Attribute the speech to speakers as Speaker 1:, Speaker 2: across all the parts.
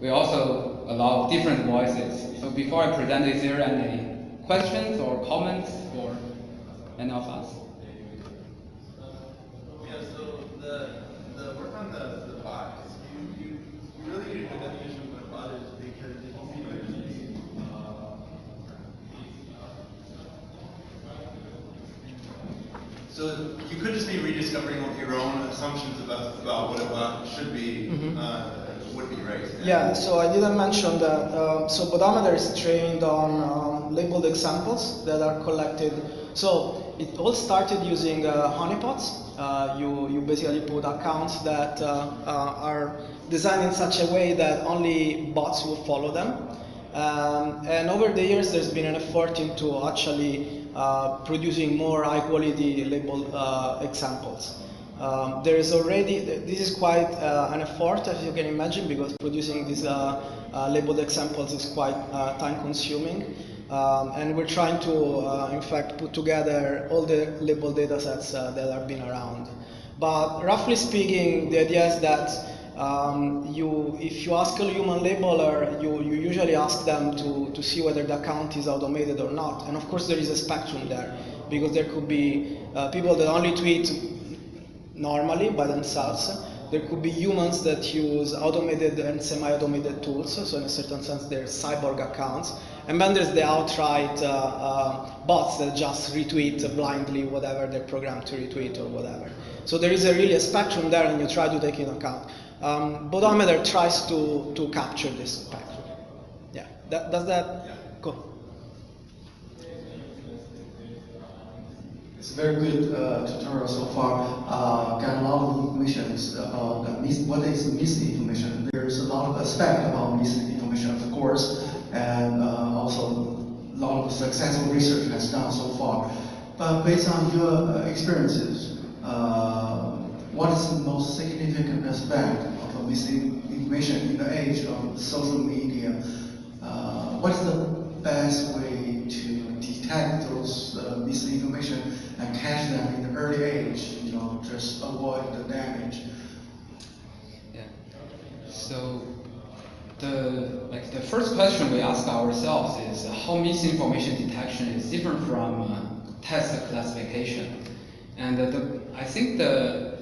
Speaker 1: we also allow different voices. So before I present, is there any questions or comments for any of us?
Speaker 2: Yeah, so the work on the bot, you really need a definition of what a bot is, because if you could just be so you could just be rediscovering your own assumptions about what a bot should be, would be right.
Speaker 3: Yeah, so I didn't mention that. So Bodometer is trained on labeled examples that are collected. So it all started using honeypots. You basically put accounts that are designed in such a way that only bots will follow them. And over the years, there's been an effort into actually producing more high quality labeled examples. There is already, this is quite an effort, as you can imagine, because producing these labeled examples is quite time consuming. And we're trying to, in fact, put together all the labeled data sets that have been around. But roughly speaking, the idea is that if you ask a human labeler, you usually ask them to see whether the account is automated or not. And of course, there is a spectrum there, because there could be people that only tweet normally by themselves. There could be humans that use automated and semi-automated tools, so in a certain sense they're cyborg accounts. And then there's the outright bots that just retweet blindly whatever they're programmed to retweet or whatever. So there is really a spectrum there, and you try to take into account. Bodometer tries to capture this spectrum. Yeah, does that go?
Speaker 4: It's a very good tutorial so far. Got a lot of information about what is misinformation. There's a lot of aspect about misinformation, of course, and also a lot of successful research has done so far. But based on your experiences, what is the most significant aspect of misinformation in the age of social media? What is the best way to detect those misinformation and catch them in the early age, just avoid the damage?
Speaker 1: Yeah. So the first question we ask ourselves is how misinformation detection is different from test classification. And I think the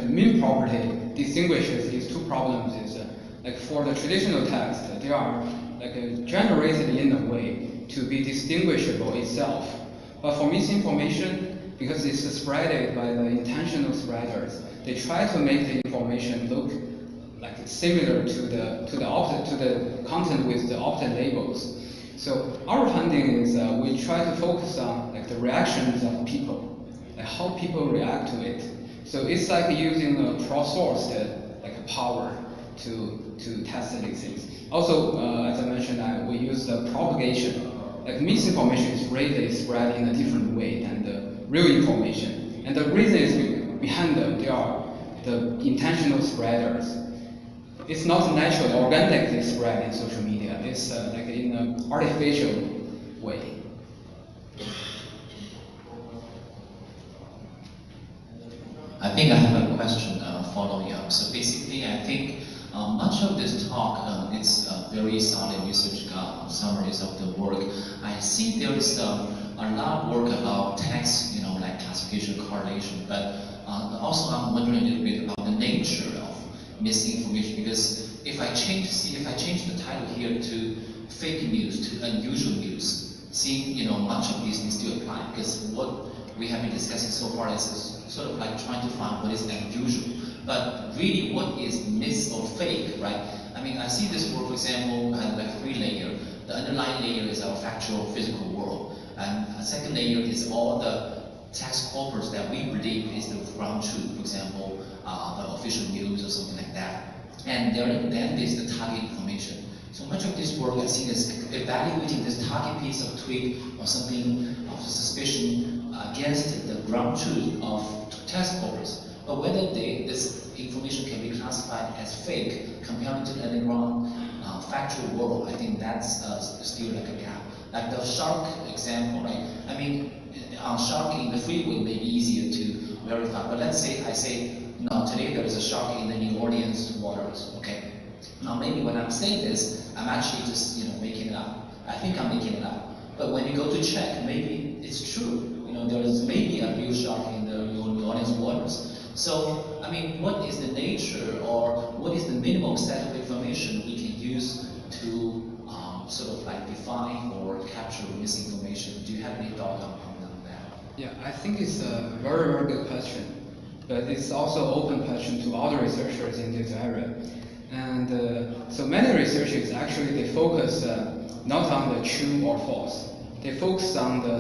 Speaker 1: mean property distinguishes these two problems is for the traditional text, they are generated in a way to be distinguishable itself. But for misinformation, because it's spreaded by the intentional spreaders, they try to make the information look similar to the content with the opted labels. So our finding is we try to focus on the reactions of people, how people react to it. So it's like using a crowdsourced power to test these things. Also, as I mentioned, we use the propagation. Misinformation is really spread in a different way than the real information. And the reason is behind them, they are the intentional spreaders. It's not naturally, organically spread in social media. It's in an artificial way.
Speaker 5: I think I have a question following up. So basically, I think much of this talk is very solid research summaries of the work. I see there is a lot of work about text, like classification, correlation, but also I'm wondering a little bit about the nature of misinformation, because if I change the title here to fake news to unusual news, seeing much of these things still apply, because what we have been discussing so far is sort of like trying to find what is unusual. But really, what is mis or fake, right? I mean, I see this work, for example, kind of like 3-layer. The underlying layer is our factual physical world. And a second layer is all the text corpus that we believe is the ground truth, for example, the official news or something like that. And then there's the target information. So much of this work I see is evaluating this target piece of tweet or something of suspicion against the ground truth of text corpus. But whether this information can be classified as fake compared to the underground factual world, I think that's still like a gap. Like the shark example, right? I mean, shark in the freeway may be easier to verify, but let's say I say Now today there is a shark in the New Orleans waters. Okay. Now maybe when I'm saying this, I'm actually just making it up. I think I'm making it up. But when you go to check, maybe it's true. There is maybe a real shark in the New Orleans waters. So I mean, what is the nature or what is the minimum set of information we can use to sort of like define or capture misinformation? Do you have any thought on that?
Speaker 1: Yeah, I think it's a very, very good question. But it's also an open question to other researchers in this area. And so many researchers actually they focus not on the true or false. They focus on the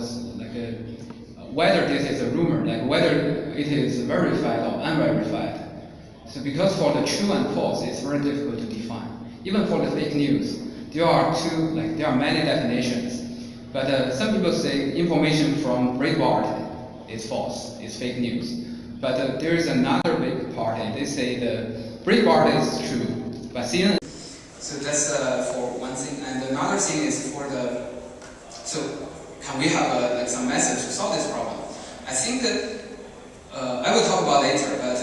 Speaker 1: whether this is a rumor, like whether it is verified or unverified. So because for the true and false, it's very difficult to define. Even for the fake news, there are many definitions. But some people say information from Breitbart is false, is fake news. But there is another big party. They say the Breitbart is true, but CNN. So that's for one thing. And another thing is for the. So can we have some methods to solve this problem? I think I will talk about later, but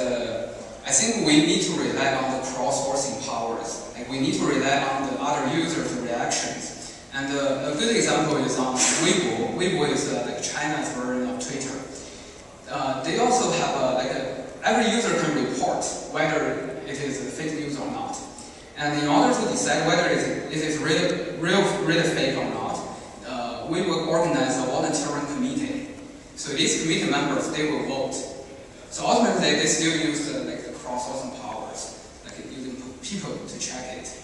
Speaker 1: I think we need to rely on the cross-sourcing powers. Like we need to rely on the other users' reactions. And a good example is on Weibo. Weibo is like China's version of Twitter. They also have every user can report whether it is fake news or not. And in order to decide whether it is really fake or not, we will organize a volunteering committee. So these committee members, they will vote. So ultimately, they still use the cross-sourcing powers, like using people to check it.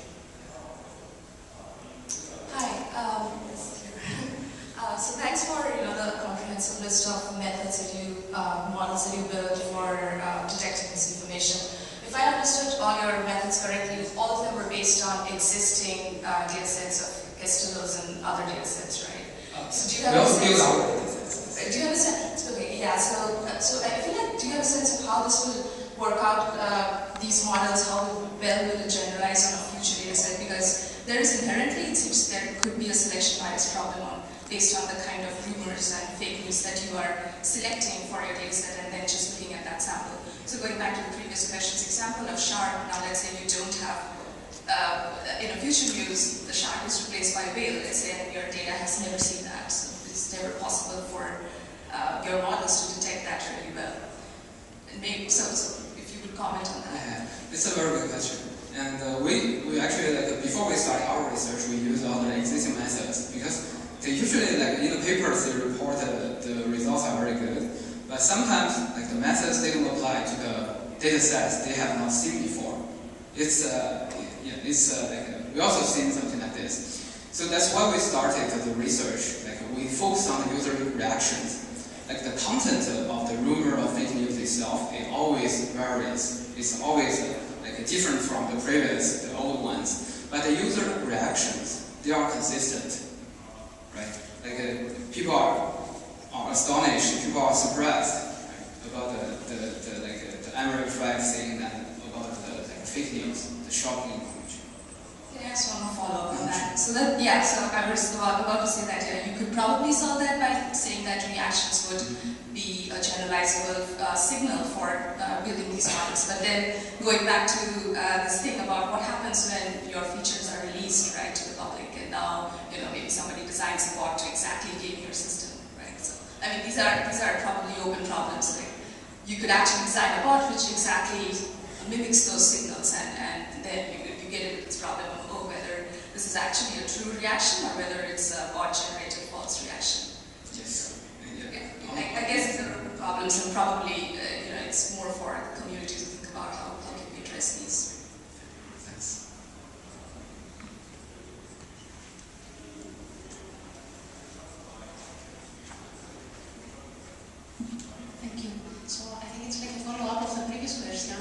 Speaker 6: Hi, so thanks for the comprehensive list of methods that you, models that you built for detecting misinformation. If I understood all your methods correctly, all of them were based on existing data sets of Castellos and other data sets, right? So do you have a sense? Do you have a sense? Okay, yeah. So I feel like, do you have a sense of how this will work out? These models, how well will it generalize on a future data set? Because there is inherently, it seems, there could be a selection bias problem based on the kind of rumors and fake news that you are selecting for your data set, and then just looking at that sample. So going back to the previous question's example of shark, now let's say you don't have. In a future news, the shark is replaced by a whale, let's say, and your data has never seen that. So it's never possible for your models to detect that really well. And maybe, so if you could comment on that.
Speaker 1: Yeah, it's a very good question. And we actually, before we start our research, we use all the existing methods because they usually, in the papers, they report the results are very good. But sometimes, the methods, they don't apply to the data sets they have not seen before. We also seen something like this. So that's why we started the research. We focus on the user reactions. The content of the rumor or fake news itself, it always varies. It's always different from the previous, the old ones. But the user reactions, they are consistent, right? People are astonished, people are surprised about the unverified thing and about the fake news, the shocking information.
Speaker 6: Can I ask one more follow-up on that? So that, yeah, so I was about to say that you could probably solve that by saying that reactions would be a generalizable signal for building these models. But then going back to this thing about what happens when your features are released, right, to the public, and now maybe somebody designs a bot to exactly game your system, right? So I mean, these are probably open problems. You could actually design a bot which exactly mimics those signals, and then you get into this problem of whether this is actually a true reaction or whether it's a bot-generated false reaction.
Speaker 1: Yes.
Speaker 6: Yeah. I guess these are open problems, and probably it's more for the community to think about how can we address these.
Speaker 1: Thanks.
Speaker 7: Thank you. So I think it's like a follow-up of the previous question.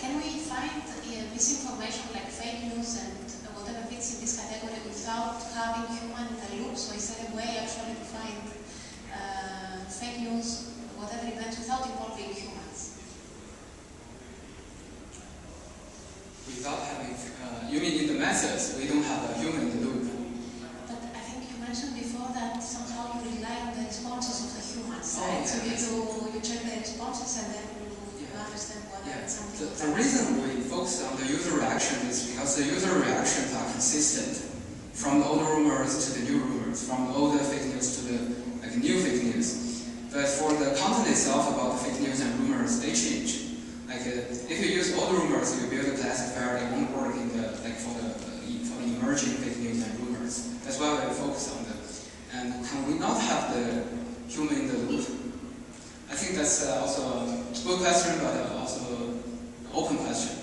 Speaker 7: Can we find misinformation like fake news and whatever fits in this category without having human in the loop? So is there a way actually to find fake news, whatever events, without involving humans?
Speaker 1: Without having, you mean in the methods, we don't have a human in the loop?
Speaker 7: But I think you mentioned before that somehow you rely on the responses of the humans,
Speaker 1: Oh,
Speaker 7: right?
Speaker 1: yeah,
Speaker 7: So you check the responses and then to understand whether
Speaker 8: Yeah.
Speaker 7: it's something.
Speaker 8: The reason we focus on the user reaction is because the user reactions are consistent from the old rumors to the new rumors, from the older fake news to the new fake news. But for the content itself about the fake news and rumors, they change. If you use old rumors, you build a classifier that won't work in the for the emerging fake news and rumors. That's why we focus on them. And can we not have the human in the loop? I think that's also a good question, but also an open question.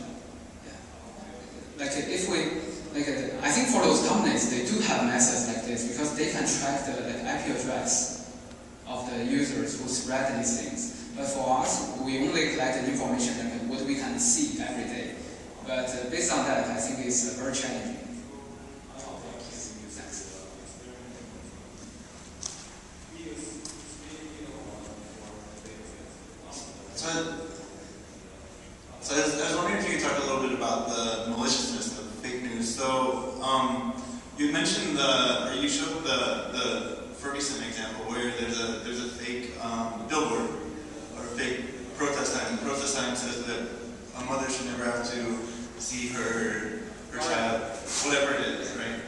Speaker 8: Yeah. If we I think for those companies, they do have methods like this because they can track the IP address of the users who spread these things. But for us, we only collect the information what we can see every day. But based on that, I think it's very challenging.
Speaker 2: So I was wondering if you could talk a little bit about the maliciousness of fake news. So you mentioned you showed the Ferguson example where there's a fake billboard or fake protest sign. The protest sign says that a mother should never have to see her child, whatever it is, right?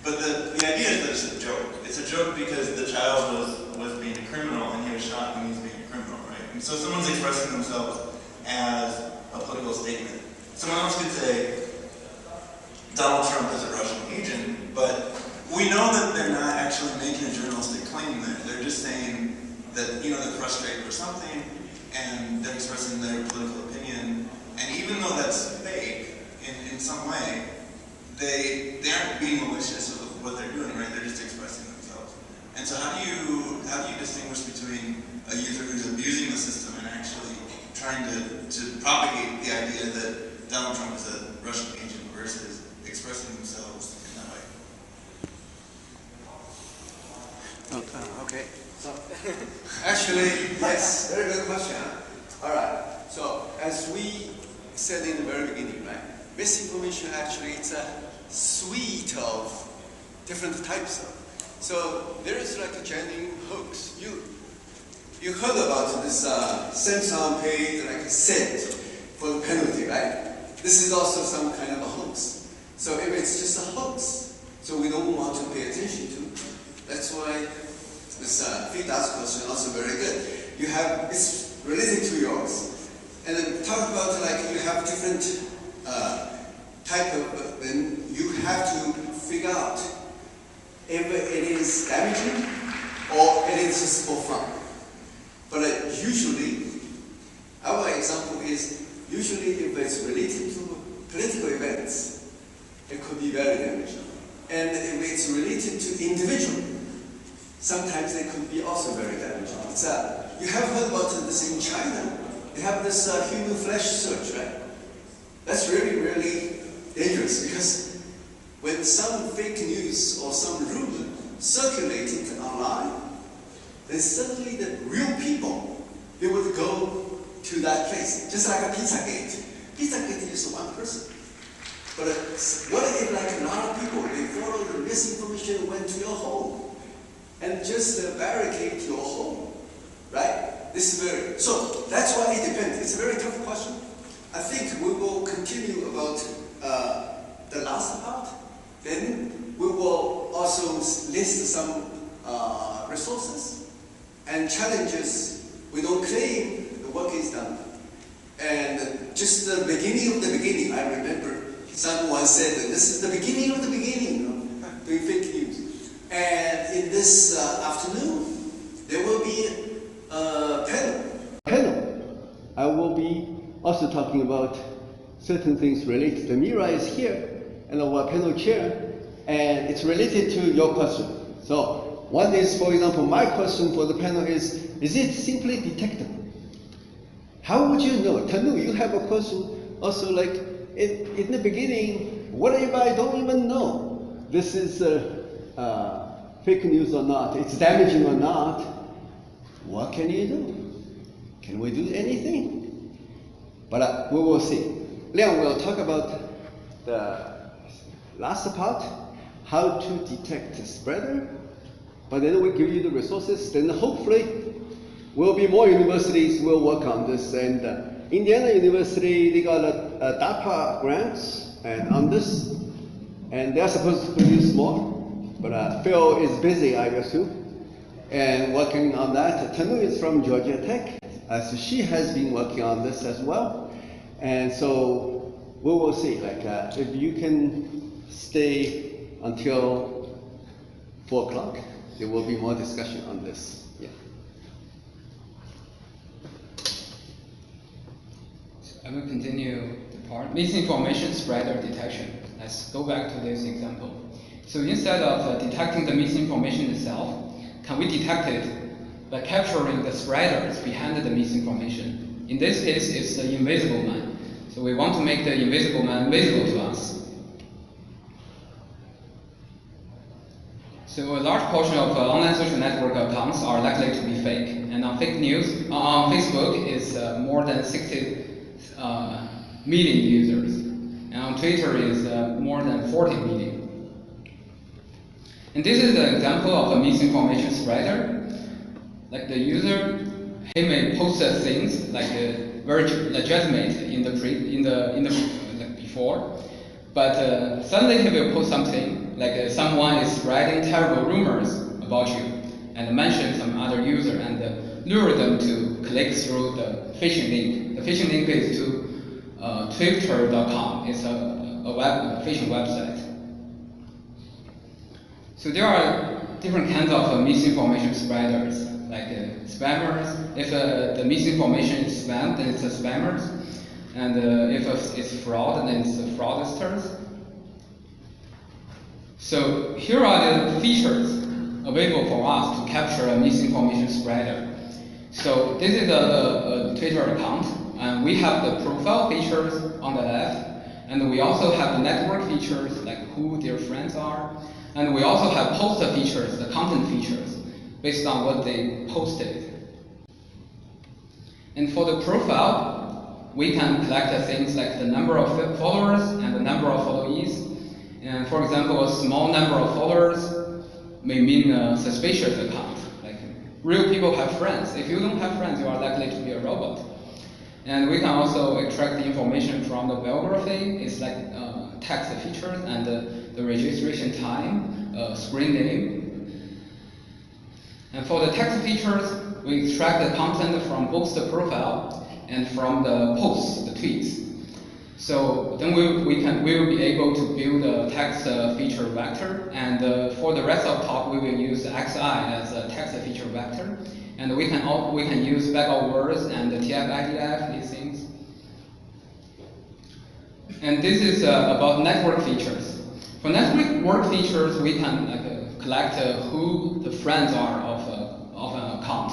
Speaker 2: But the idea is that it's a joke. It's a joke because the child was being a criminal and he was shot when he was being a criminal, right? And so someone's expressing themselves as a political statement. Someone else could say Donald Trump is a Russian agent, but we know that they're not actually making a journalistic claim there. They're just saying that, they're frustrated or something, and they're expressing their political opinion. And even though that's fake in some way, they aren't being malicious of what they're doing, right? They're just expressing themselves. And so how do you distinguish between a user who's abusing the system and actually trying to propagate the idea that Donald Trump is a Russian agent versus expressing themselves in that way?
Speaker 9: Okay. So, actually, yes, very good question. All right. So, as we said in the very beginning, right? Misinformation actually it's a suite of different types of. So there is like a genuine hoax. You heard about this Samsung paid like a cent for the penalty, right? This is also some kind of a hoax. So if it's just a hoax, so we don't want to pay attention to. That's why this feedback question also very good. You have it's related to yours. And then talk about like you have different type of, then you have to figure out if it is damaging or it is just for fun. But usually, our example is usually if it's related to political events, it could be very damaging. And if it's related to individual, sometimes it could be also very damaging. It's, you have heard about this in China. They have this human flesh search, right? That's really, really dangerous because when some fake news or some rumor circulated online, then suddenly the real people, they would go to that place, just like a Pizzagate. Pizzagate is one person. But what if like a lot of people, they follow the misinformation, went to your home and just barricade your home, right? This is very, so that's why it depends. It's a very tough question. I think we will continue about the last part. Then we will also list some resources and challenges. We don't claim the work is done. And just the beginning of the beginning, I remember someone said that this is the beginning of the beginning of doing fake news. And in this afternoon, there will be a panel. I will be also talking about certain things related. The Mira is here, and our panel chair, and it's related to your question. So one is, for example, my question for the panel is it simply detectable? How would you know? Tanu, you have a question also like, in the beginning, what if I don't even know this is fake news or not, it's damaging or not? What can you do? Can we do anything? But we will see. Liang will talk about the last part, how to detect the spreader, but then we give you the resources, then hopefully will be more universities will work on this, and
Speaker 10: Indiana University, they got a DARPA grants and on this, and they're supposed to produce more, but Phil is busy, I assume, and working on that. Tanu is from Georgia Tech, so she has been working on this as well, and so we will see. Like if you can stay until 4 o'clock, there will be more discussion on this. Yeah.
Speaker 1: I will continue the part. Misinformation spreader detection. Let's go back to this example. So instead of detecting the misinformation itself, can we detect it by capturing the spreaders behind the misinformation? In this case, it's the invisible man. So we want to make the invisible man visible to us. So a large portion of online social network accounts are likely to be fake. And on fake news, on Facebook, is more than 60 million users. And on Twitter is more than 40 million. And this is an example of a misinformation spreader. Like the user, he may post things like very legitimate like before, but suddenly he will post something like someone is spreading terrible rumors about you and mention some other user and lure them to click through the phishing link. The phishing link is to Twitter.com. It's a phishing website. So there are different kinds of misinformation spreaders, like spammers. If the misinformation is spam, then it's a spammers. And if it's fraud, then it's fraudsters. So here are the features available for us to capture a misinformation spreader. So this is a Twitter account, and we have the profile features on the left, and we also have the network features, like who their friends are, and we also have poster features, the content features, based on what they posted. And for the profile, we can collect things like the number of followers and the number of followees. And for example, a small number of followers may mean a suspicious account. Like real people have friends. If you don't have friends, you are likely to be a robot. And we can also extract the information from the biography. It's like text features and the registration time, screen name. And for the text features, we extract the content from both the profile and from the posts, the tweets. So then we will be able to build a text feature vector, and for the rest of talk we will use xi as a text feature vector, and we can use backup words and the TF-IDF, these things. And this is about network features. For network features, we can collect who the friends are of an account,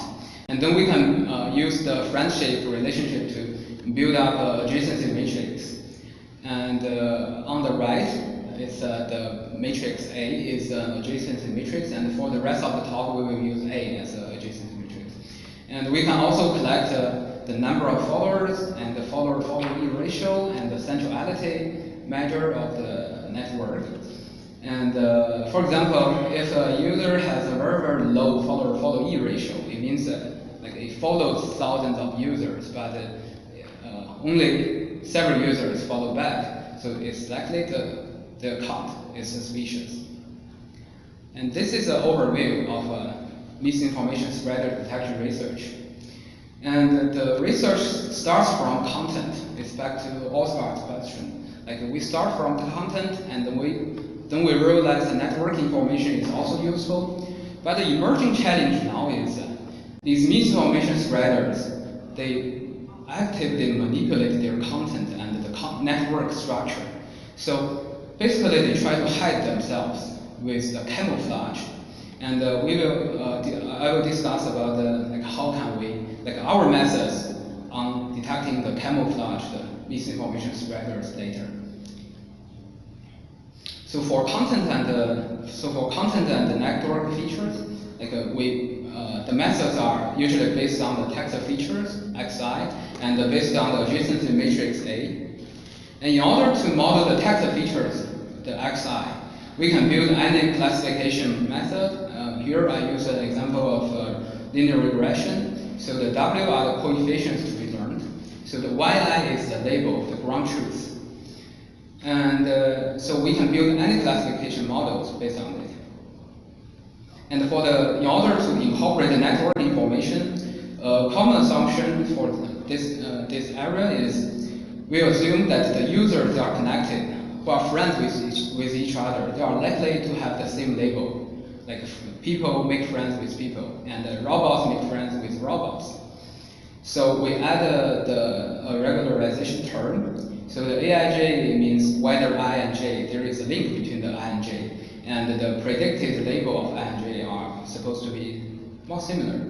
Speaker 1: and then we can use the friendship relationship to build up adjacency matrix. And on the right, it's the matrix A is an adjacency matrix, and for the rest of the talk, we will use A as an adjacency matrix. And we can also collect the number of followers and the follower-follower ratio and the centrality measure of the network. And for example, if a user has a very, very low follower-follower ratio, it means that like it follows thousands of users, but only several users follow back, so it's likely the account is suspicious. And this is an overview of misinformation spreader detection research. And the research starts from content. It's back to Oscar's question. Like we start from the content, and then we realize the network information is also useful. But the emerging challenge now is these misinformation spreaders, they actively manipulate their content and the network structure. So basically, they try to hide themselves with the camouflage. And I will discuss about like how can we, like our methods on detecting the camouflage, the misinformation spreaders later. So for content and the network features, like the methods are usually based on the text features xi and based on the adjacency matrix A. And in order to model the text features, the xi, we can build any classification method. Here I use an example of linear regression. So the W are the coefficients to be learned. So the yi is the label, the ground truth. And so we can build any classification models based on it. And in order to incorporate the network information, a common assumption for this area is we assume that the users are connected, who are friends with each other, they are likely to have the same label. Like people make friends with people, and robots make friends with robots. So we add a regularization term. So the Aij means whether I and j, there is a link between the I and j, and the predicted label of I and j are supposed to be more similar.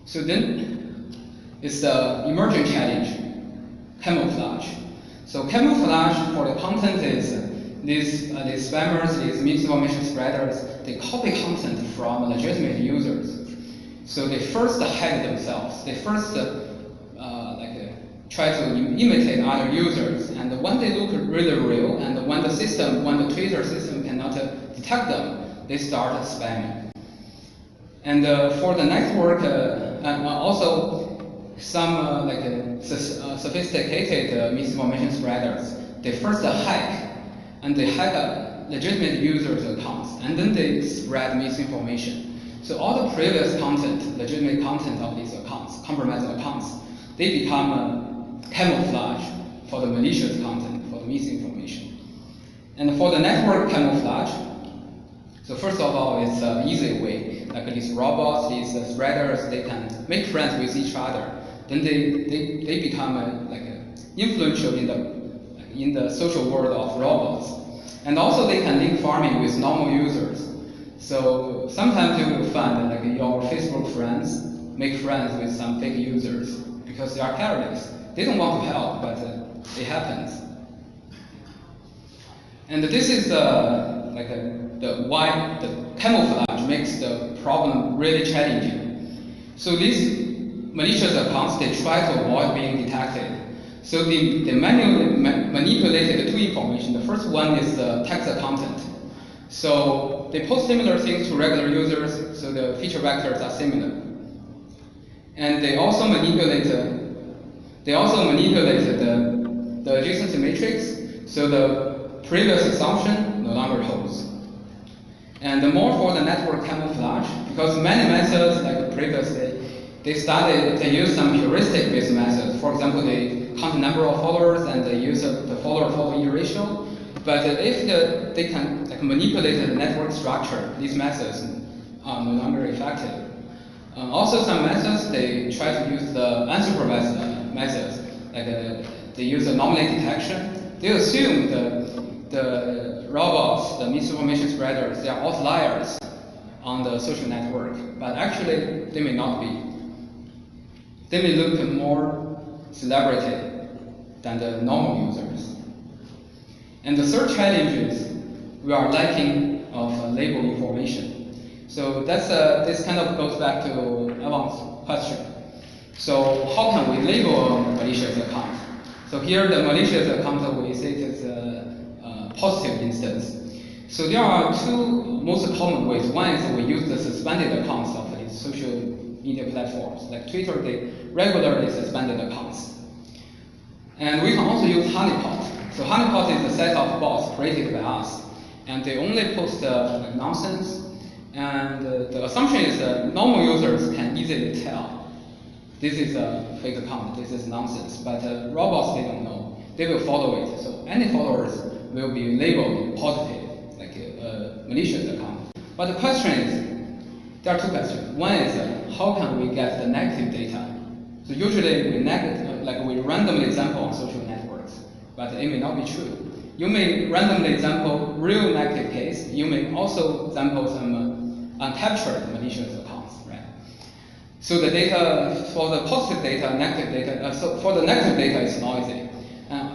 Speaker 1: So then, it's the emerging challenge, camouflage. So camouflage for the content is these spammers, these misinformation spreaders, they copy content from legitimate users. So they first hide themselves. They first try to imitate other users, and when they look really real, and when the Twitter system cannot detect them, they start spamming. And for the network, and also some sophisticated misinformation spreaders, they first hack, and they hack legitimate users' accounts, and then they spread misinformation. So all the previous content, legitimate content of these accounts, compromised accounts, they become camouflage for the malicious content, for the misinformation. And for the network camouflage, so first of all, it's an easy way. Like these robots, these spreaders, they can make friends with each other. Then they become influential in the social world of robots. And also they can link farming with normal users. So sometimes you will find that your Facebook friends make friends with some fake users because they are careless. They don't want to help, but it happens. And this is why the camouflage makes the problem really challenging. So these malicious accounts, they try to avoid being detected. So they manually manipulated two information. The first one is the text content. So they post similar things to regular users, so the feature vectors are similar. And they also manipulated the adjacency matrix, so the previous assumption no longer holds. And more for the network camouflage, because many methods, like previously, they use some heuristic-based methods. For example, they count the number of followers and they use the follower-follower ratio. But if they can manipulate the network structure, these methods are no longer effective. Also, some methods, they try to use the unsupervised methods, they use anomaly detection. They assume the robots, the misinformation spreaders, they are outliers on the social network, but actually they may not be. They may look more celebrity than the normal users. And the third challenge is we are lacking of label information. So this kind of goes back to Evan's question. So how can we label a malicious account? So here the malicious account, we say it is a positive instance. So there are two most common ways. One is we use the suspended accounts of these social media platforms. Like Twitter, they regularly suspended accounts. And we can also use honeypot. So honeypot is a set of bots created by us. And they only post nonsense. And the assumption is that normal users can easily tell this is a fake account, this is nonsense. But robots, they don't know. They will follow it. So any followers will be labeled positive, like a malicious account. But the question is, there are two questions. One is how can we get the negative data? So usually we randomly sample on social networks, but it may not be true. You may randomly sample real negative case. You may also sample some uncaptured malicious accounts, right? So the data for the positive data, negative data. So for the negative data, it's noisy.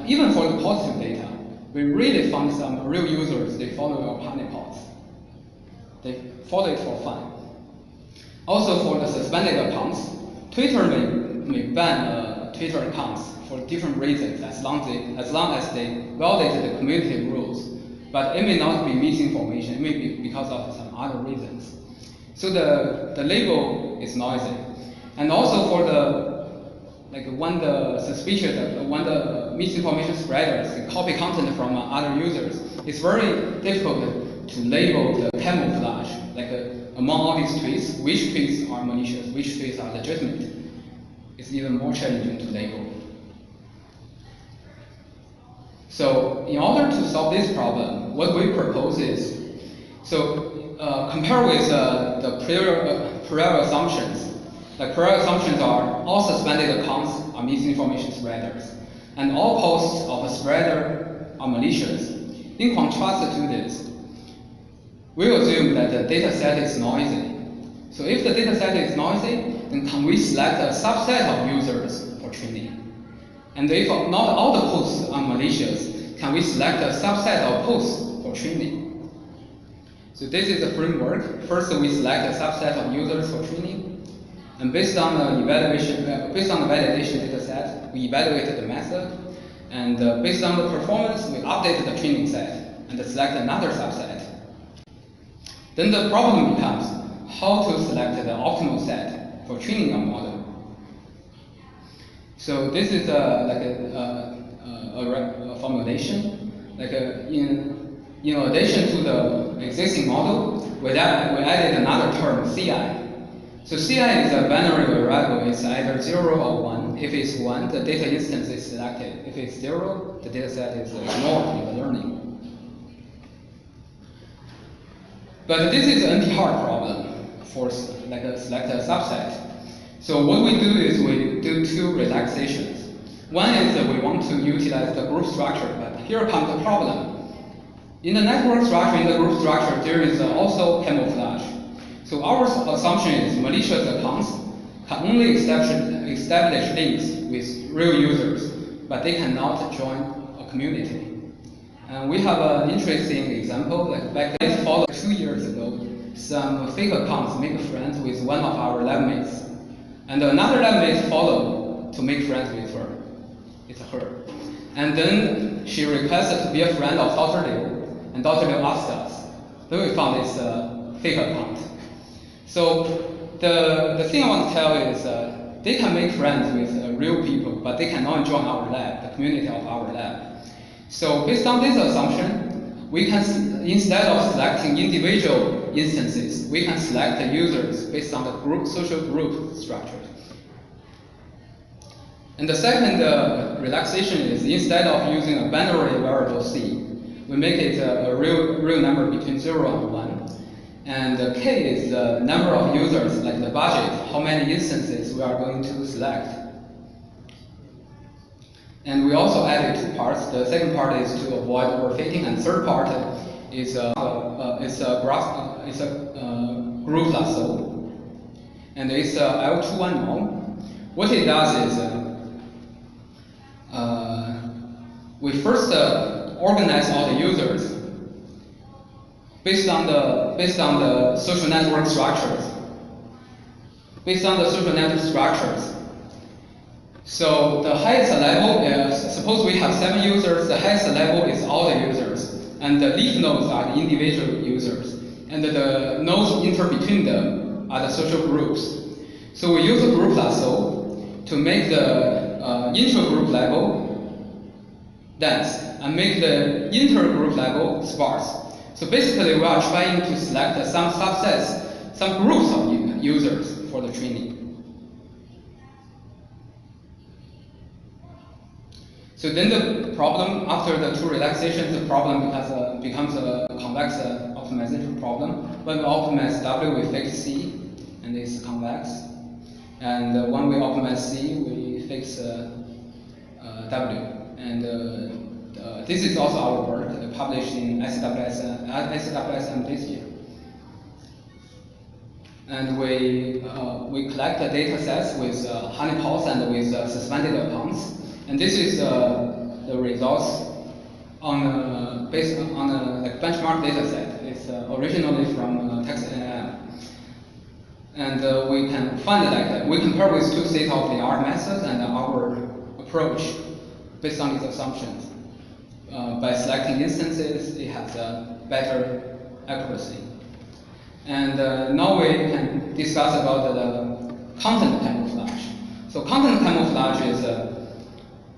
Speaker 1: Even for the positive data, we really found some real users. They follow our honeypots. They follow it for fun. Also for the suspended accounts, Twitter may ban Twitter accounts for different reasons as long as they violate the community rules. But it may not be misinformation, it may be because of some other reasons. So the label is noisy. And also for like when the suspicious, when the misinformation spreaders copy content from other users, it's very difficult to label the camouflage. Like among all these tweets, which tweets are malicious, which tweets are legitimate. It's even more challenging to label. So in order to solve this problem, what we propose is, compare with the prior assumptions. The prior assumptions are all suspended accounts are misinformation spreaders, and all posts of a spreader are malicious. In contrast to this, we assume that the data set is noisy. So if the data set is noisy, then can we select a subset of users for training? And if not all the posts are malicious, can we select a subset of posts for training? So this is the framework. First, we select a subset of users for training. And based on the validation data set, we evaluated the method. And based on the performance, we updated the training set and select another subset. Then the problem becomes how to select the optimal set for training a model. So this is like a formulation. Like in addition to the existing model, we added another term, CI. So CI is a binary variable. It's either 0 or 1. If it's 1, the data instance is selected. If it's 0, the data set is ignored in the learning. But this is an NP-hard problem for like select a subset. So what we do is we do two relaxations. One is that we want to utilize the group structure, but here comes the problem. In the network structure, in the group structure, there is also camouflage. So our assumption is malicious accounts can only establish links with real users, but they cannot join a community. And we have an interesting example, like back then, 2 years ago, some fake accounts make friends with one of our lab mates. And another lab mate followed to make friends with her. It's her. And then she requested to be a friend of Dr. Liu, and Dr. Liu asked us. Then we found this fake account. So the thing I want to tell you is they can make friends with real people, but they cannot join our lab, the community of our lab. So based on this assumption, we can, instead of selecting individual instances, we can select the users based on the group, social group structure. And the second relaxation is, instead of using a binary variable C, we make it a real number between 0 and 1. And K is the number of users, like the budget, how many instances we are going to select. And we also added two parts. The second part is to avoid overfitting, and third part is a group lasso, and it's a L21 null. What it does is we first organize all the users based on the social network structures. So the highest level is, suppose we have 7 users, the highest level is all the users. And the leaf nodes are the individual users. And the nodes between them are the social groups. So we use a group lasso to make the intra-group level dense and make the inter-group level sparse. So basically we are trying to select some subsets, some groups of users for the training. So then the problem, after the two relaxations, the problem becomes a convex optimization problem. When we optimize W, we fix C, and it's convex. And when we optimize C, we fix W. And this is also our work, published in ICWSM this year. And we collect the data sets with honeypots and with suspended accounts. And this is the results based on a benchmark data set. It's originally from TextNM. And we can find that we compare with two state-of-the-art methods and our approach based on these assumptions. By selecting instances, it has a better accuracy. And now we can discuss about the content camouflage. So content camouflage is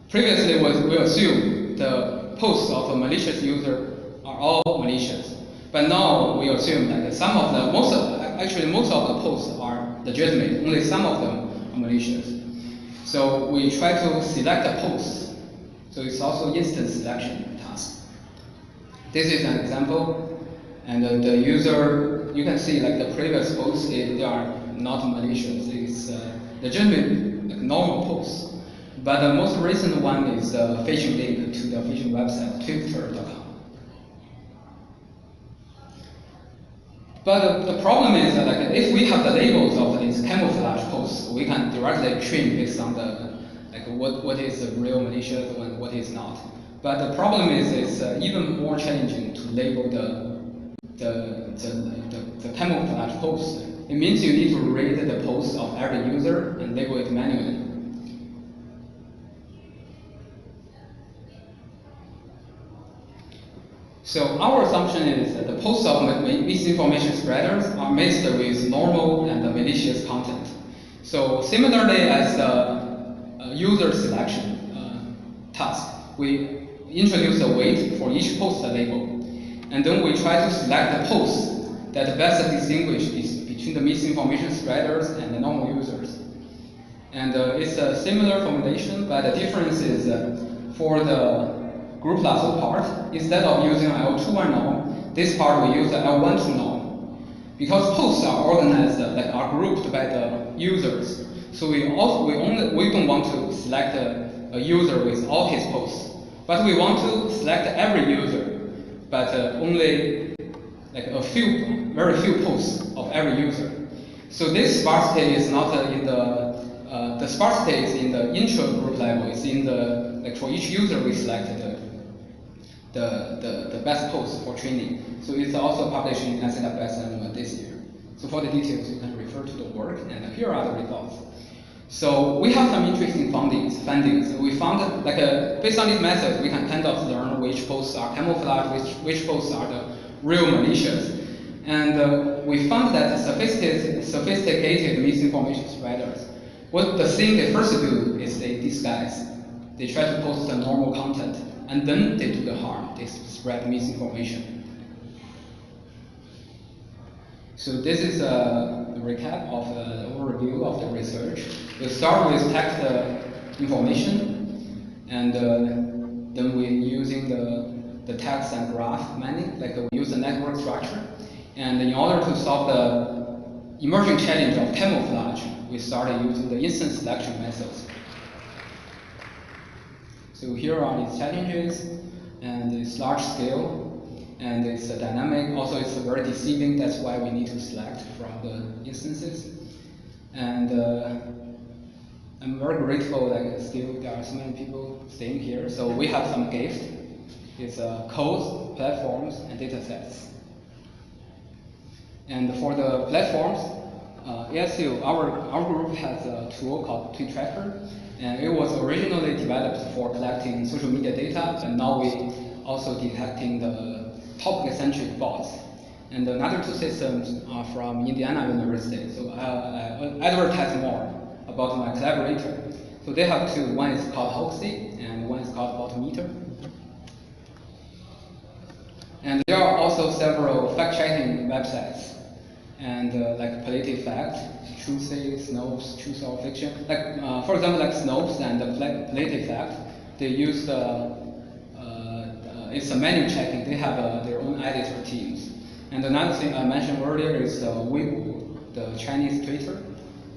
Speaker 1: previously we assume the posts of a malicious user are all malicious, but now we assume that some of the most of the posts are legitimate. Only some of them are malicious. So we try to select the posts. So it's also instance selection task. This is an example, and the user, you can see like the previous posts, they are not malicious. It's legitimate, like normal posts. But the most recent one is the phishing link to the phishing website, twitter.com. But the problem is that like, if we have the labels of these camouflage posts, we can directly train based on the like what is real malicious and what is not. But the problem is it's even more challenging to label the camouflage posts. It means you need to read the posts of every user and label it manually. So our assumption is that the posts of misinformation spreaders are mixed with normal and malicious content. So similarly as the user selection task, we introduce a weight for each post label. And then we try to select the posts that best distinguish between the misinformation spreaders and the normal users. And it's a similar formulation, but the difference is for the group lasso part, instead of using L2 norm, this part we use L12 norm. Because posts are organized, are grouped by the users. So we don't want to select a user with all his posts, but we want to select every user, but only like very few posts of every user. So this sparsity is not in the sparsity is in the intra-group level. It's in the like for each user we select the best post for training. So it's also published in ICDM2017 this year. So for the details, you can refer to the work, and here are the results. So we have some interesting findings. We found that based on these methods, we can kind of learn which posts are camouflage, which posts are the real malicious. And we found that sophisticated misinformation spreaders, the thing they first do is they disguise. They try to post the normal content, and then they do the harm. They spread misinformation. So this is a recap of the overview of the research. We start with text information, and then we're using the text and graph mining, we use the network structure. And in order to solve the emerging challenge of camouflage, we started using the instance selection methods. So here are these challenges, and it's large scale, and it's dynamic. Also, it's very deceiving. That's why we need to select from the instances. And I'm very grateful that still there are so many people staying here. So we have some gifts. It's codes, platforms, and data sets. And for the platforms, ASU, our group has a tool called Tweet Tracker, and it was originally developed for collecting social media data, and now we also detecting the topic-centric bots. And another two systems are from Indiana University, so I'll advertise more about my collaborator. So they have two, one is called Hoaxy, and one is called Botmeter. And there are also several fact-checking websites, and like PolitiFact, Truthy, Snopes, Truth or Fiction. For example, like Snopes and PolitiFact, they use it's a menu checking. They have their own editor teams. And another thing I mentioned earlier is Weibo, the Chinese Twitter.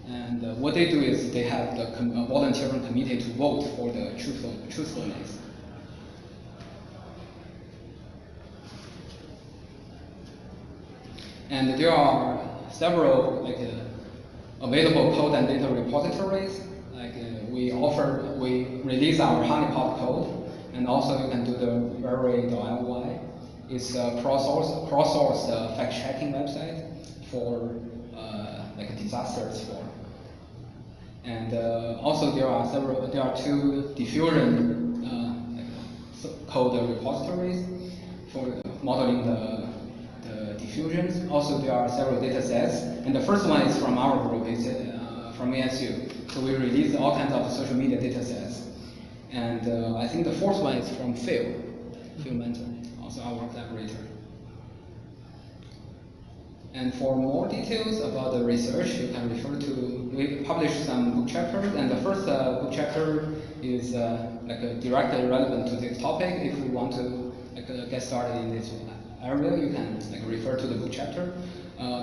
Speaker 1: And what they do is they have the volunteering committee to vote for the truthfulness. And there are several available code and data repositories. We release our honeypot code, and also you can do the very.ly. It's a cross-source fact-checking website for disasters for. And also there are two diffusion code repositories for modeling the diffusions. Also, there are several data sets, and the first one is from our group. It's from ASU. So we released all kinds of social media data sets. And I think the fourth one is from Phil Mentor, also our collaborator. And for more details about the research, you can refer to, we published some book chapters, and the first book chapter is directly relevant to this topic. If you want to get started in this area, you can refer to the book chapter.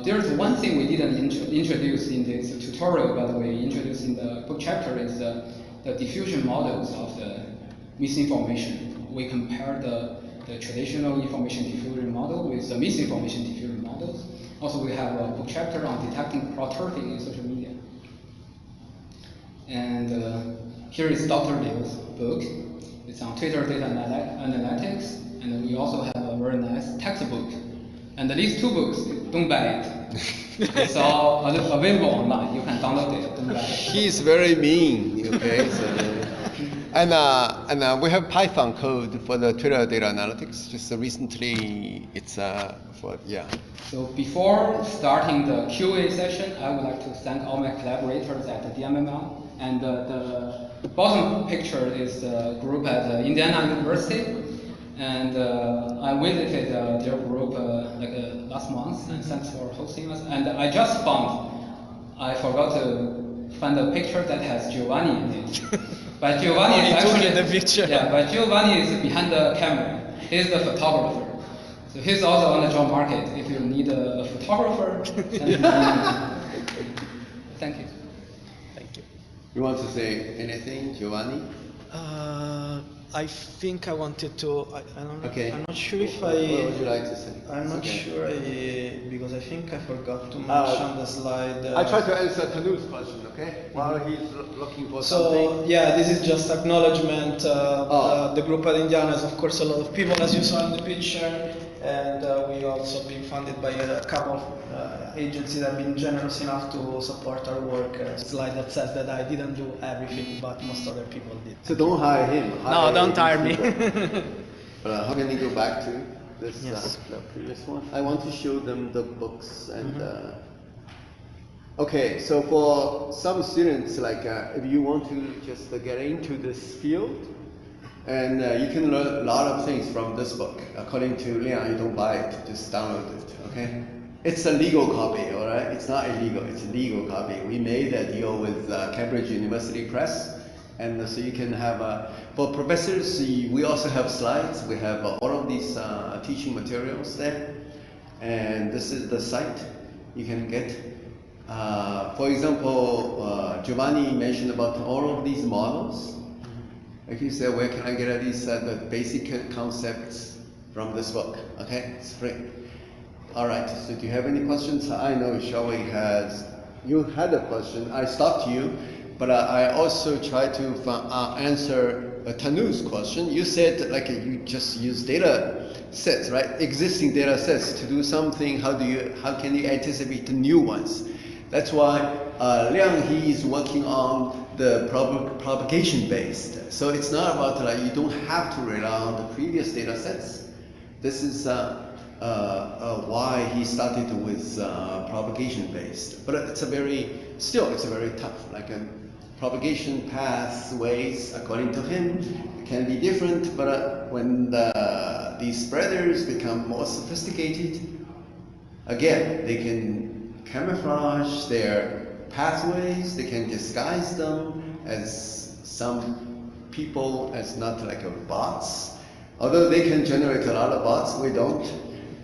Speaker 1: There's one thing we didn't introduce in this tutorial, but we introduced in the book chapter is the diffusion models of the misinformation. We compared the traditional information diffusion model with the misinformation diffusion models. Also, we have a book chapter on detecting crowd-turfing in social media. And here is Dr. Liu's book. It's on Twitter data analytics, and we also have a very nice textbook. And these two books, don't buy it. It's all available online. You can download it. Don't buy it.
Speaker 10: He's very mean. Okay. And we have Python code for the Twitter data analytics. Just recently, it's yeah.
Speaker 1: So before starting the QA session, I would like to thank all my collaborators at the DMML. And the bottom picture is the group at Indiana University. And I visited their group last month, and thanks for hosting us. And I just I forgot to find a picture that has Giovanni in it. But Giovanni is actually
Speaker 3: the picture.
Speaker 1: Yeah, but Giovanni is behind the camera. He's the photographer. So he's also on the job market. If you need a photographer, send him an email. Thank you.
Speaker 3: Thank you.
Speaker 10: You want to say anything, Giovanni?
Speaker 3: I think I wanted to.
Speaker 10: Okay.
Speaker 3: I'm not sure if
Speaker 10: What would you like to say?
Speaker 3: I'm not sure because I think I forgot to mention the slide.
Speaker 10: I try to answer Tanu's question, okay? While he's looking for
Speaker 3: something.
Speaker 10: something.
Speaker 3: Yeah, this is just acknowledgement. The group at Indiana is, of course, a lot of people, as you saw in the picture, and we also been funded by a couple of agencies that have been generous enough to support our work. A slide that says that I didn't do everything, but most other people did.
Speaker 10: So don't hire him.
Speaker 3: No, don't hire me.
Speaker 10: But how can you go back to this
Speaker 3: Yes.
Speaker 10: the previous one? I want to show them the books and. Okay, so for some students, if you want to just get into this field, and you can learn a lot of things from this book. According to Liang, you don't buy it, just download it, okay? It's a legal copy, all right? It's not illegal, it's a legal copy. We made a deal with Cambridge University Press, and so you can have, for professors, we also have slides. We have all of these teaching materials there, and this is the site you can get. For example, Giovanni mentioned about all of these models. Like you said, where can I get these the basic concepts from this book? Okay, it's free. All right, so do you have any questions? I know Shawei you had a question. I stopped you, but I also tried to answer Tanu's question. You said you just use data sets, right? Existing data sets to do something. How can you anticipate the new ones? That's why Liang, he's working on the propagation based. So it's not about you don't have to rely on the previous data sets. This is why he started with propagation based. But it's a very tough, propagation pathways, according to him, can be different, but when these spreaders become more sophisticated, again, they can camouflage their pathways, they can disguise them as some people, as not bots. Although they can generate a lot of bots, we don't.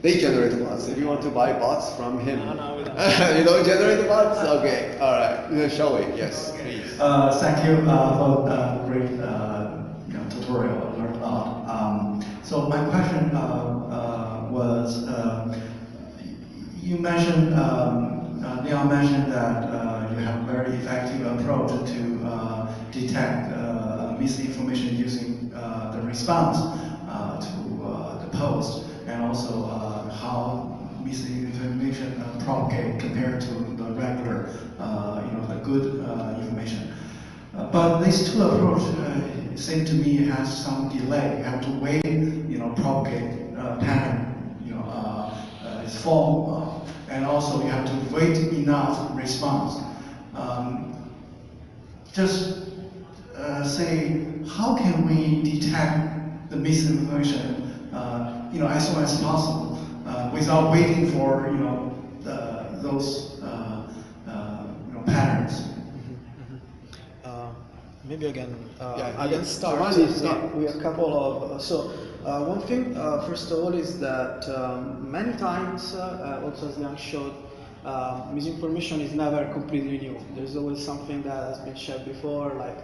Speaker 10: They generate bots. If you want to buy bots from him,
Speaker 3: No, we don't.
Speaker 10: you don't generate bots? Okay, all right. Shall we? Yes, please.
Speaker 4: Thank you for the great tutorial. I learned a lot. So my question was, you mentioned, Leon mentioned that you have a very effective approach to detect misinformation using the response to the post, and also how misinformation propagate compared to the regular, the good information. But these two approaches seem to me has some delay. You have to wait, propagate pattern, its form, and also you have to wait enough response. just say, how can we detect the misinformation, as soon as possible, without waiting for, those, patterns?
Speaker 3: Maybe again,
Speaker 10: Yeah,
Speaker 3: I can start with a couple of. One thing, first of all, is that many times, also as Liang showed, misinformation is never completely new. There's always something that has been shared before, like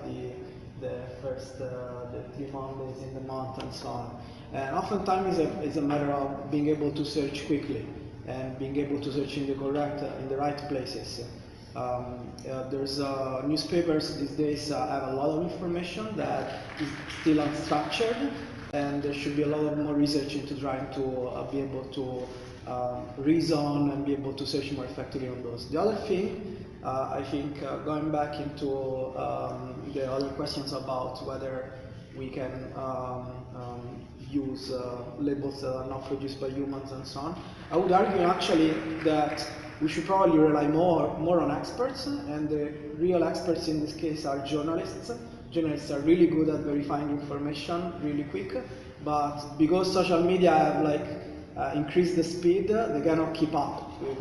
Speaker 3: the first the 3 Mondays in the month and so on. And oftentimes it's a matter of being able to search quickly and being able to search in the right places. There's newspapers these days have a lot of information that is still unstructured, and there should be a lot of more research into trying to be able to reason and be able to search more effectively on those. The other thing, I think, going back into the other questions about whether we can use labels that are not produced by humans and so on, I would argue actually that we should probably rely more on experts, and the real experts in this case are journalists. Journalists are really good at verifying information really quick, but because social media have increased the speed, they cannot keep up with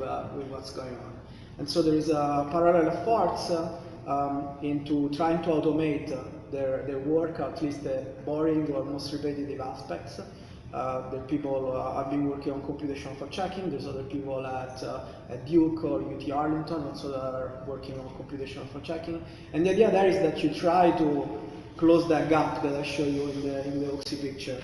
Speaker 3: what's going on. And so there is a parallel efforts into trying to automate their work, at least the boring or most repetitive aspects. There are people have been working on computational fact checking. There's other people at Duke or UT Arlington also that are working on computational fact checking. And the idea there is that you try to close that gap that I show you in the Oxy picture.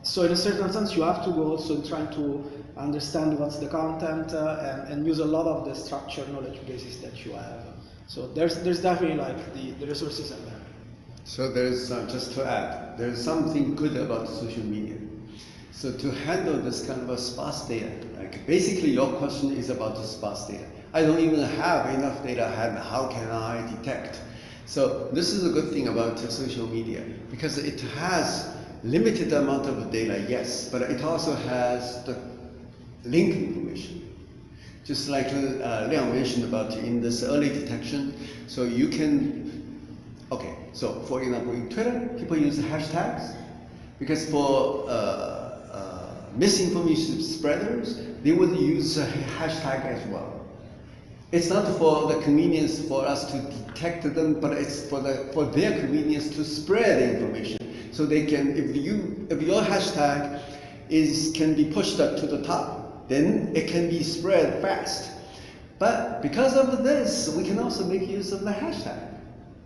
Speaker 3: So in a certain sense, you have to go also trying to understand what's the content and use a lot of the structured knowledge bases that you have. So there's definitely the resources are there.
Speaker 10: So there's, just to add, there's something good about social media. So to handle this kind of a sparse data, basically your question is about the sparse data. I don't even have enough data, how can I detect? So this is a good thing about social media, because it has limited amount of data, yes, but it also has the link information. Just like Liang mentioned about in this early detection, so you can, okay, so for example, in Twitter, people use hashtags, because for misinformation spreaders, they would use a hashtag as well. It's not for the convenience for us to detect them, but it's for their convenience to spread the information. So they can, if your hashtag can be pushed up to the top, then it can be spread fast. But because of this, we can also make use of the hashtag,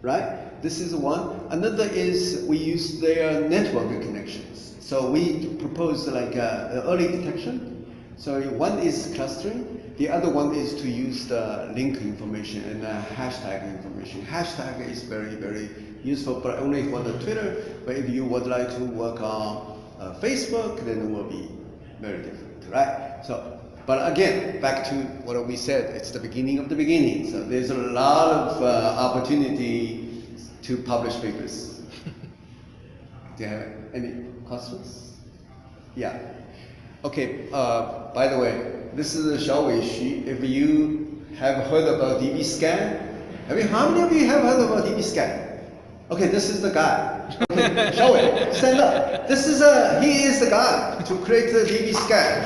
Speaker 10: right? This is one. Another is we use their network connections. So we propose early detection. So one is clustering. The other one is to use the link information and hashtag information. Hashtag is very, very useful, but only for the Twitter. But if you would like to work on Facebook, then it will be very different, right? So, but again, back to what we said, it's the beginning of the beginning. So there's a lot of opportunity to publish papers. Do you have any questions? Yeah. Okay, by the way, this is Xiao Wei Xu. If you have heard about DB scan, how many of you have heard about DB scan? Okay, this is the guy. Okay, Xiao Wei, stand up. He is the guy to create the DB scan.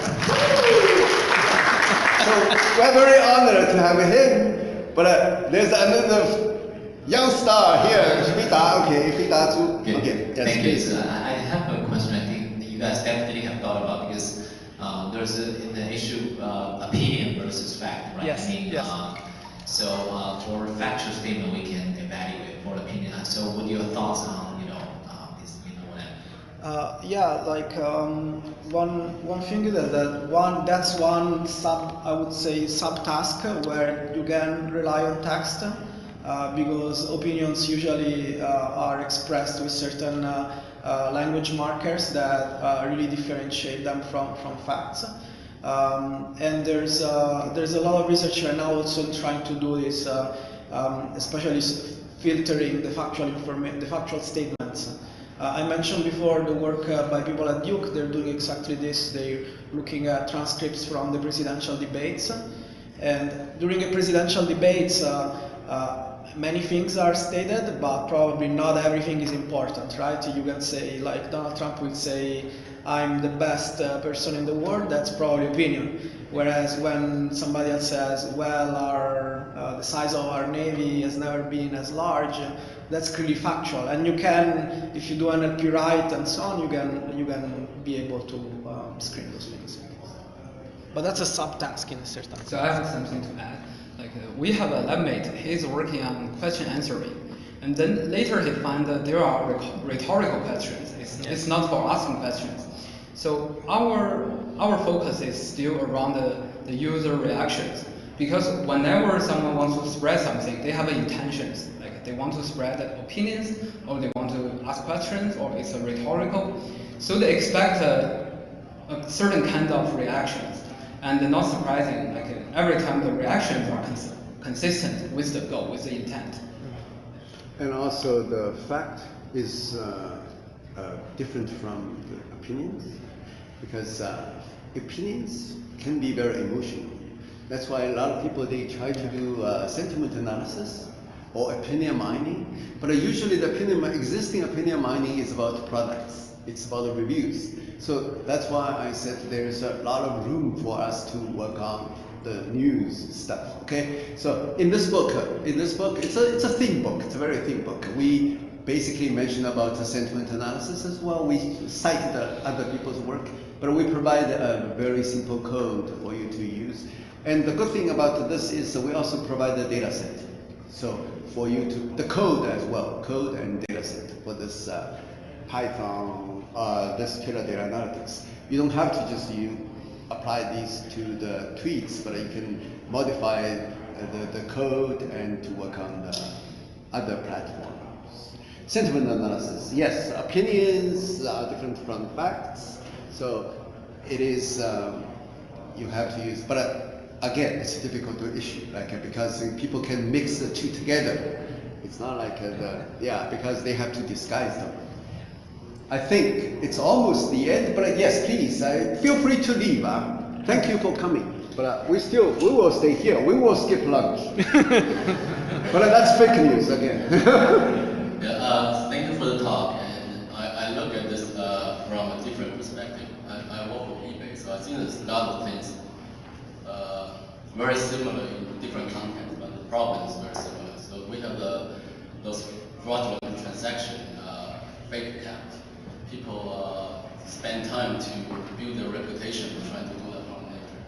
Speaker 10: So we're very honored to have him, but there's another young star here, Fida. Okay, Fida too. Okay, yes,
Speaker 5: thank
Speaker 10: please.
Speaker 5: you. I have a question I think you guys definitely have thought about, because there's in the issue opinion versus fact, right?
Speaker 3: Yes,
Speaker 5: I mean,
Speaker 3: yes.
Speaker 5: So for factual statement, we can evaluate for opinion. So what are your thoughts on, this,
Speaker 3: one thing is that's one subtask where you can rely on text because opinions usually are expressed with certain language markers that really differentiate them from facts. And there's a lot of research right now also trying to do this, especially filtering the factual statements. I mentioned before the work by people at Duke. They're doing exactly this. They're looking at transcripts from the presidential debates, and during the presidential debates, many things are stated, but probably not everything is important, right? You can say, like Donald Trump will say, I'm the best person in the world, that's probably opinion. Whereas when somebody else says, well, the size of our navy has never been as large, that's clearly factual. And you can, if you do NLP right and so on, you can be able to screen those things. But that's a subtask in a certain sense.
Speaker 1: So I have something to add. Like we have a lab mate, he's working on question answering. And then later he found that there are rhetorical questions. It's not for asking questions. So our focus is still around the user reactions. Because whenever someone wants to spread something, they have intentions. Like they want to spread opinions, or they want to ask questions, or it's a rhetorical. So they expect a certain kind of reactions. And not surprising, like every time the reactions are consistent with the goal, with the intent.
Speaker 10: And also the fact is different from the opinions, because opinions can be very emotional. That's why a lot of people, they try to do sentiment analysis or opinion mining, but usually the existing opinion mining is about products, it's about reviews. So that's why I said there's a lot of room for us to work on the news stuff. Okay, so in this book, it's a thin book. It's a very thin book. We basically mention about the sentiment analysis as well. We cite other people's work, but we provide a very simple code for you to use. And the good thing about this is we also provide a data set. So for you to the code as well, code and data set for this. Python, this killer data analytics. You don't have to just apply these to the tweets, but you can modify the code and to work on the other platforms. Sentiment analysis, yes, opinions are different from facts, so it is you have to use, but again, it's a difficult issue, because people can mix the two together. It's not like because they have to disguise them. I think it's almost the end, but yes, please, feel free to leave. Thank you for coming. But we will stay here. We will skip lunch. But that's fake news again.
Speaker 5: Thank you for the talk. And I look at this from a different perspective. I work for eBay, so I think there's a lot of things very similar in different contexts, but the problem is very similar. So we have those fraudulent transaction, fake accounts. People spend time to build their reputation trying to do that on later.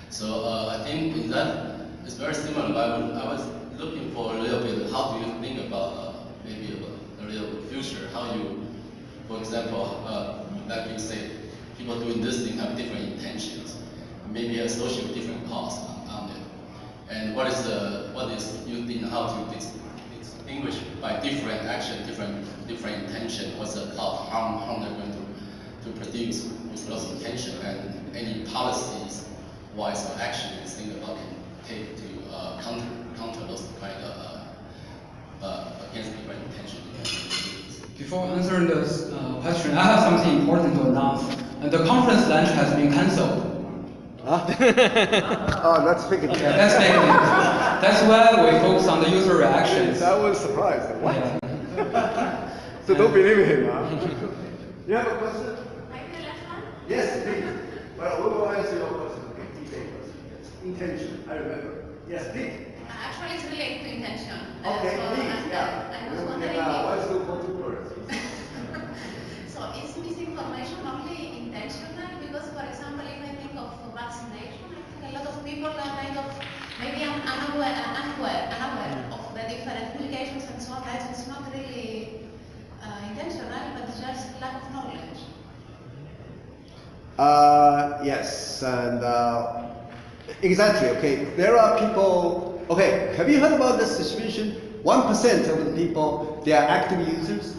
Speaker 5: So I think in that it's very similar. I was looking for a little bit. How do you think about maybe a little future? How you, for example, like you said, people doing this thing have different intentions, maybe associate with different costs on it. And what is you think how to distinguish by different action, different intention, what's the cost, how they're going to produce with those intention, and any policies wise or action you think about can take to counter those kind of against different intention.
Speaker 1: Before answering this question, I have something important to announce. The conference lunch has been cancelled.
Speaker 10: Oh, that's fake news.
Speaker 1: Yeah, that's fake news. That's why we focus on the user reactions.
Speaker 10: I was surprised. What?
Speaker 1: Yeah.
Speaker 10: So don't believe him, huh? You have a question?
Speaker 7: Maybe the last one?
Speaker 10: Yes, please. Well, we will answer your question. Okay, intention, I remember. Yes, please.
Speaker 7: Actually, it's related to intention.
Speaker 10: Okay,
Speaker 7: So
Speaker 10: please, yeah.
Speaker 7: I was wondering.
Speaker 10: Let's do for 2 words.
Speaker 7: So is misinformation only intentional? Because, for example, if I think of vaccination, I think a lot of people are kind of maybe unaware of the different implications and so on. Right? It's not really intentional, but it's just lack of knowledge.
Speaker 10: Yes, and exactly. Okay, there are people. Okay, have you heard about this distribution? 1% of the people, they are active users,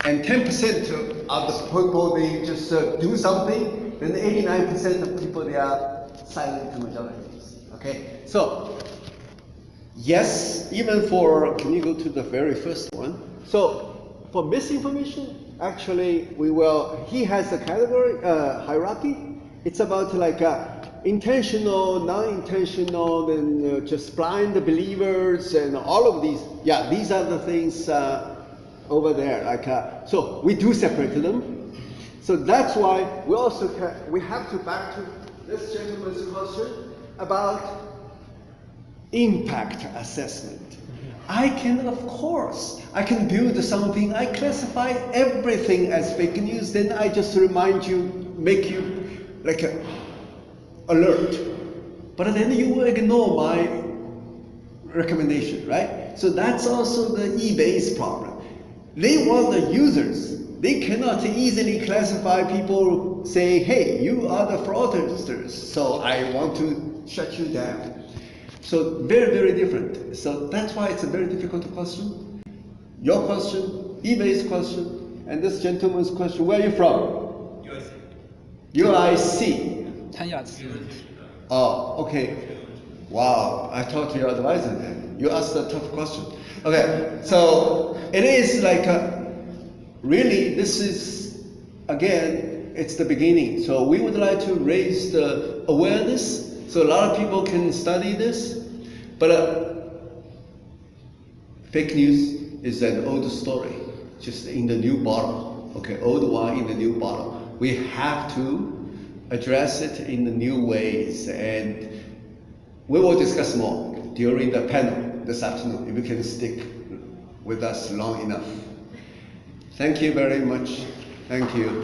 Speaker 10: and 10% of the people, they just do something, then 89% of people, they are silent majorities. Okay, so yes, even for, can you go to the very first one? So for misinformation, actually, he has a category, hierarchy. It's about intentional, non-intentional, and just blind believers, and all of these. Yeah, these are the things over there. So we do separate them. So that's why we also we have to back to this gentleman's question about impact assessment. I can, of course, I can build something, I classify everything as fake news, then I just remind you, make you like alert. But then you will ignore my recommendation, right? So that's also the eBay's problem. They want the users. They cannot easily classify people, say, hey, you are the fraudsters, so I want to shut you down. So very, very different. So that's why it's a very difficult question. Your question, eBay's question, and this gentleman's question. Where are you from? UIC.
Speaker 1: 10
Speaker 10: Oh, okay. Wow, I talked to your advisor then. You asked a tough question. Okay, so it is like really, this is, again, it's the beginning. So we would like to raise the awareness so a lot of people can study this. But fake news is an old story, just in the new bottle. Okay, old wine in the new bottle. We have to address it in the new ways, and we will discuss more during the panel this afternoon, if you can stick with us long enough. Thank you very much. Thank you.